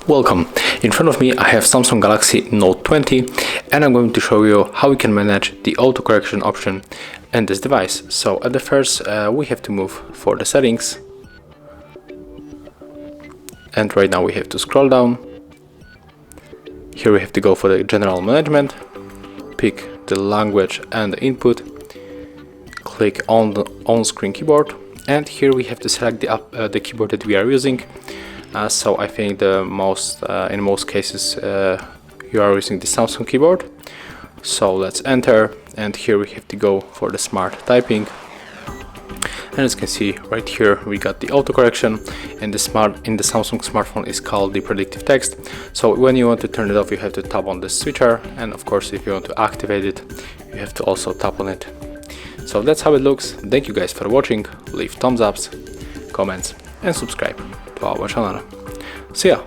Welcome. In front of me I have Samsung Galaxy Note 20 and I'm going to show you how we can manage the autocorrection option in this device. So at the first we have to move for the settings, and right now we have to scroll down. Here we have to go for the general management, pick the language and the input, click on the on-screen keyboard, and here we have to select the keyboard that we are using. So I think in most cases you are using the Samsung keyboard. So let's enter, and here we have to go for the smart typing. And as you can see right here, we got the autocorrection, and in the Samsung smartphone is called the predictive text. So when you want to turn it off, you have to tap on the switcher, and of course if you want to activate it, you have to also tap on it. So that's how it looks. Thank you guys for watching. Leave thumbs ups, comments and subscribe to our channel. See ya!